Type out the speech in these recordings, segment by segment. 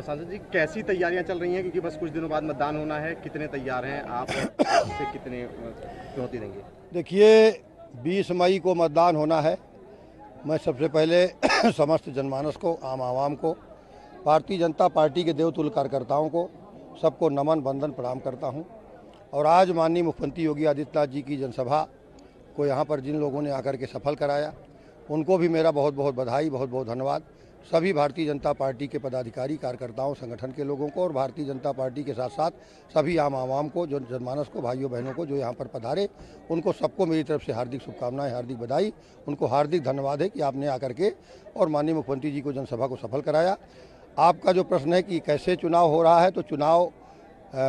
सांसद जी, कैसी तैयारियां चल रही हैं, क्योंकि बस कुछ दिनों बाद मतदान होना है, कितने तैयार हैं आप, इससे कितने चुनौती देंगे? देखिए, 20 मई को मतदान होना है। मैं सबसे पहले समस्त जनमानस को, आम आवाम को, भारतीय जनता पार्टी के देवतुल्य कार्यकर्ताओं को, सबको नमन वंदन प्रणाम करता हूं। और आज माननीय मुख्यमंत्री योगी आदित्यनाथ जी की जनसभा को यहाँ पर जिन लोगों ने आकर के सफल कराया, उनको भी मेरा बहुत बहुत बधाई, बहुत बहुत धन्यवाद। सभी भारतीय जनता पार्टी के पदाधिकारी, कार्यकर्ताओं, संगठन के लोगों को और भारतीय जनता पार्टी के साथ साथ सभी आम आवाम को, जो जनमानस को, भाइयों बहनों को जो यहाँ पर पधारे, उनको सबको मेरी तरफ से हार्दिक शुभकामनाएं, हार्दिक बधाई। उनको हार्दिक धन्यवाद है कि आपने आकर के और माननीय मुख्यमंत्री जी को जनसभा को सफल कराया। आपका जो प्रश्न है कि कैसे चुनाव हो रहा है, तो चुनाव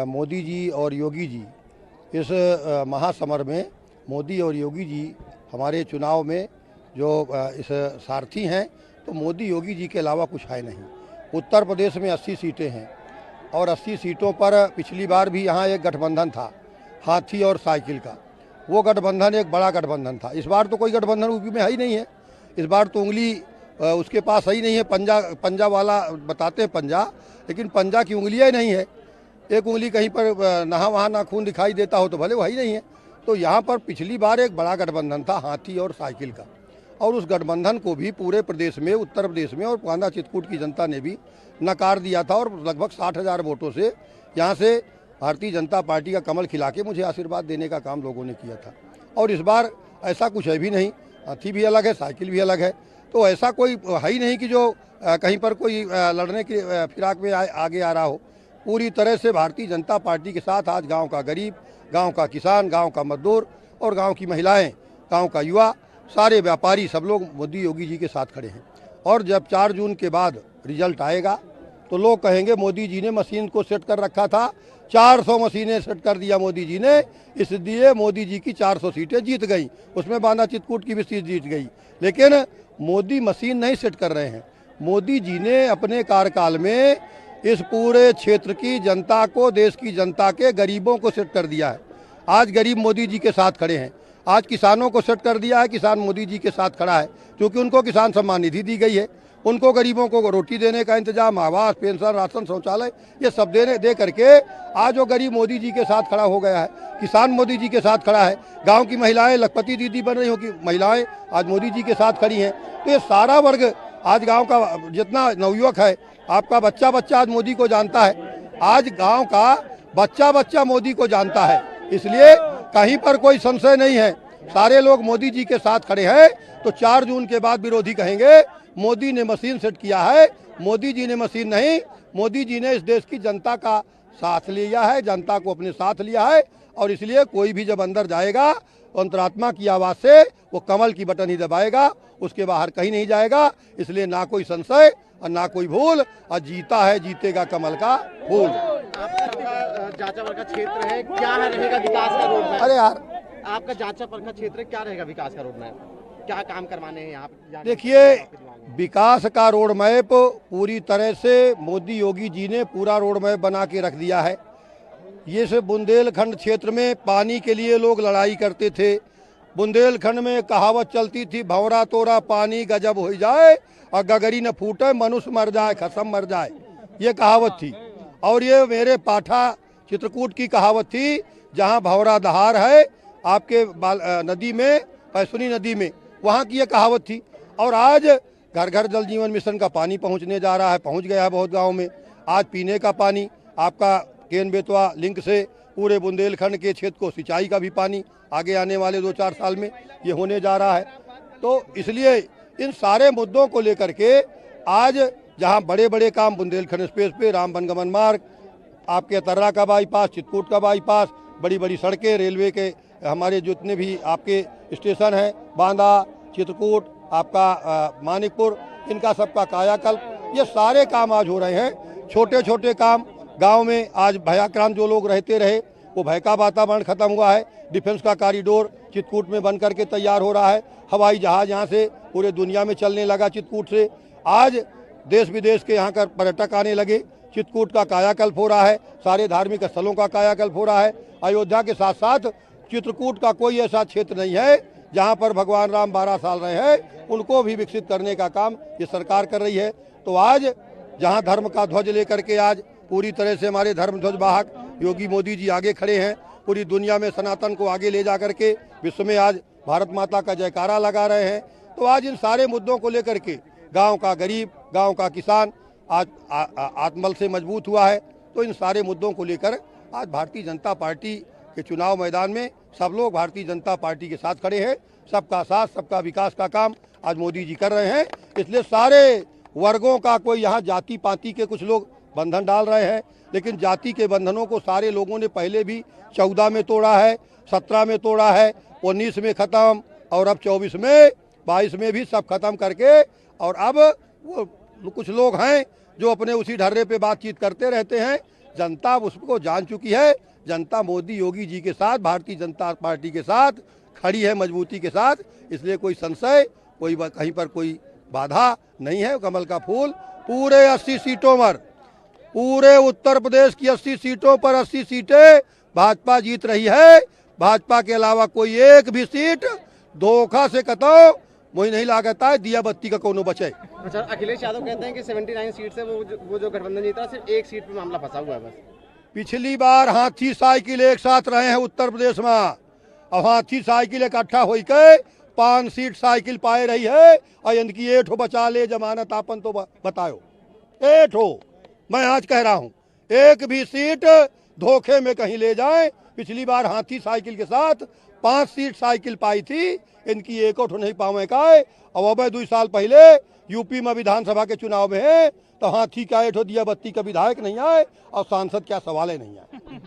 मोदी जी और योगी जी, इस महासमर में मोदी और योगी जी हमारे चुनाव में जो इस सारथी हैं, तो मोदी योगी जी के अलावा कुछ है नहीं। उत्तर प्रदेश में 80 सीटें हैं और 80 सीटों पर पिछली बार भी यहाँ एक गठबंधन था, हाथी और साइकिल का। वो गठबंधन एक बड़ा गठबंधन था। इस बार तो कोई गठबंधन यूपी में है ही नहीं है। इस बार तो उंगली उसके पास ही नहीं है। पंजा वाला बताते हैं पंजा, लेकिन पंजा की उंगलियाँ ही नहीं है। एक उंगली कहीं पर नहा वहाँ नाखून दिखाई देता हो तो भले वो ही नहीं है। तो यहाँ पर पिछली बार एक बड़ा गठबंधन था, हाथी और साइकिल का, और उस गठबंधन को भी पूरे प्रदेश में, उत्तर प्रदेश में और बांदा चित्रकूट की जनता ने भी नकार दिया था और लगभग 60,000 वोटों से यहाँ से भारतीय जनता पार्टी का कमल खिला के मुझे आशीर्वाद देने का काम लोगों ने किया था। और इस बार ऐसा कुछ है भी नहीं। हाथी भी अलग है, साइकिल भी अलग है। तो ऐसा कोई है ही नहीं कि जो कहीं पर कोई लड़ने की फिराक में आगे आ रहा हो। पूरी तरह से भारतीय जनता पार्टी के साथ आज गाँव का गरीब, गाँव का किसान, गाँव का मजदूर और गाँव की महिलाएँ, गाँव का युवा, सारे व्यापारी, सब लोग मोदी योगी जी के साथ खड़े हैं। और जब 4 जून के बाद रिजल्ट आएगा तो लोग कहेंगे मोदी जी ने मशीन को सेट कर रखा था, 400 मशीनें सेट कर दिया मोदी जी ने, इसलिए मोदी जी की 400 सीटें जीत गई। उसमें बांदा चित्रकूट की भी सीट जीत गई। लेकिन मोदी मशीन नहीं सेट कर रहे हैं। मोदी जी ने अपने कार्यकाल में इस पूरे क्षेत्र की जनता को, देश की जनता के गरीबों को सेट कर दिया है। आज गरीब मोदी जी के साथ खड़े हैं। आज किसानों को सेट कर दिया है, किसान मोदी जी के साथ खड़ा है, क्योंकि उनको किसान सम्मान निधि दी गई है। उनको गरीबों को रोटी देने का इंतजाम, आवास, पेंशन, राशन, शौचालय, ये सब दे करके आज वो गरीब मोदी जी के साथ खड़ा हो गया है। किसान मोदी जी के साथ खड़ा है। गांव की महिलाएं लखपति दीदी बन रही हो कि महिलाएं आज मोदी जी के साथ खड़ी हैं। तो ये सारा वर्ग आज गाँव का जितना नवयुवक है, आपका बच्चा बच्चा आज मोदी को जानता है। आज गाँव का बच्चा बच्चा मोदी को जानता है। इसलिए कहीं पर कोई संशय नहीं है, सारे लोग मोदी जी के साथ खड़े हैं। तो 4 जून के बाद विरोधी कहेंगे मोदी ने मशीन सेट किया है। मोदी जी ने मशीन नहीं, मोदी जी ने इस देश की जनता का साथ लिया है, जनता को अपने साथ लिया है। और इसलिए कोई भी जब अंदर जाएगा, अंतरात्मा की आवाज़ से वो कमल की बटन ही दबाएगा, उसके बाहर कहीं नहीं जाएगा। इसलिए ना कोई संशय और ना कोई भूल, और जीता है, जीतेगा कमल का फूल। आपका जांचा का क्षेत्र है, क्या रहेगा विकास का रोड मैप? अरे यार, आपका जांचा का क्षेत्र है, क्या रहेगा विकास का रोड मैप? क्या काम करवाने हैं यहाँ? देखिए, विकास का रोड मैप पूरी तरह से मोदी योगी जी ने पूरा रोड मैप बना के रख दिया है। ये से बुंदेलखंड क्षेत्र में पानी के लिए लोग लड़ाई करते थे। बुंदेलखंड में कहावत चलती थी, भंवरा तोरा पानी गजब हो जाए और गगरी न फूटे, मनुष्य मर जाए, खसम मर जाए, ये कहावत थी। और ये मेरे पाठा चित्रकूट की कहावत थी, जहाँ भंवरा दहार है आपके नदी में, पैसुनी नदी में, वहाँ की ये कहावत थी। और आज घर घर जल जीवन मिशन का पानी पहुँचने जा रहा है, पहुँच गया है बहुत गाँव में। आज पीने का पानी आपका केन बेतवा लिंक से पूरे बुंदेलखंड के क्षेत्र को सिंचाई का भी पानी आगे आने वाले 2-4 साल में ये होने जा रहा है। तो इसलिए इन सारे मुद्दों को लेकर के आज जहां बड़े बड़े काम बुंदेलखंड एक्सप्रेस पे, राम वनगमन मार्ग, आपके तर्रा का बाईपास, चित्रकूट का बाईपास, बड़ी बड़ी सड़कें, रेलवे के हमारे जितने भी आपके स्टेशन हैं, बांदा, चित्रकूट, आपका मानिकपुर, इनका सबका कायाकल्प, ये सारे काम आज हो रहे हैं। छोटे छोटे काम गांव में आज भयाक्रांत जो लोग रहते रहे, वो भय का वातावरण खत्म हुआ है। डिफेंस का कॉरिडोर चित्रकूट में बन करके तैयार हो रहा है। हवाई जहाज यहाँ से पूरे दुनिया में चलने लगा चित्रकूट से। आज देश विदेश के यहाँ का पर्यटक आने लगे। चित्रकूट का कायाकल्प हो रहा है, सारे धार्मिक स्थलों का कायाकल्प हो रहा है। अयोध्या के साथ साथ चित्रकूट का कोई ऐसा क्षेत्र नहीं है जहाँ पर भगवान राम 12 साल रहे हैं, उनको भी विकसित करने का काम ये सरकार कर रही है। तो आज जहां धर्म का ध्वज लेकर के आज पूरी तरह से हमारे धर्म ध्वज वाहक योगी मोदी जी आगे खड़े हैं। पूरी दुनिया में सनातन को आगे ले जा करके विश्व में आज भारत माता का जयकारा लगा रहे हैं। तो आज इन सारे मुद्दों को लेकर के गांव का गरीब, गांव का किसान आज आत्मबल से मजबूत हुआ है। तो इन सारे मुद्दों को लेकर आज भारतीय जनता पार्टी के चुनाव मैदान में सब लोग भारतीय जनता पार्टी के साथ खड़े हैं। सबका साथ, सबका विकास का काम आज मोदी जी कर रहे हैं। इसलिए सारे वर्गों का, कोई यहाँ जाति पाति के कुछ लोग बंधन डाल रहे हैं, लेकिन जाति के बंधनों को सारे लोगों ने पहले भी 14 में तोड़ा है, 17 में तोड़ा है, 19 में ख़त्म और अब 24 में, 22 में भी सब खत्म करके, और अब वो कुछ लोग हैं जो अपने उसी ढर्रे पे बातचीत करते रहते हैं। जनता उसको जान चुकी है। जनता मोदी योगी जी के साथ, भारतीय जनता पार्टी के साथ खड़ी है, मजबूती के साथ। इसलिए कोई संशय, कोई कहीं पर कोई बाधा नहीं है। कमल का फूल पूरे 80 सीटों पर, पूरे उत्तर प्रदेश की 80 सीटों पर 80 सीटें भाजपा जीत रही है। भाजपा के अलावा कोई एक भी सीट धोखा से कतो मुझे नहीं लागता है दिया बत्ती का कोनो बचे। अच्छा, अखिलेश यादव कहते हैं कि 79 सीट से वो जो गठबंधन जीता, सिर्फ एक सीट पे मामला फंसा हुआ है बस। पिछली बार हाथी साइकिल एक साथ रहे हैं उत्तर प्रदेश में, और हाथी साइकिल इकट्ठा होकर 5 सीट साइकिल पाए रही है, और इनकी 8 बचा ले जमानत आपन तो बताओ 8 हो। मैं आज कह रहा हूं एक भी सीट धोखे में कहीं ले जाए। पिछली बार हाथी साइकिल के साथ 5 सीट साइकिल पाई थी, इनकी 1 नहीं पावे का है। और अब 2 साल पहले यूपी में विधानसभा के चुनाव में है तो हाथी का 8 दिया बत्ती का विधायक नहीं आए और सांसद क्या सवाल नहीं आए।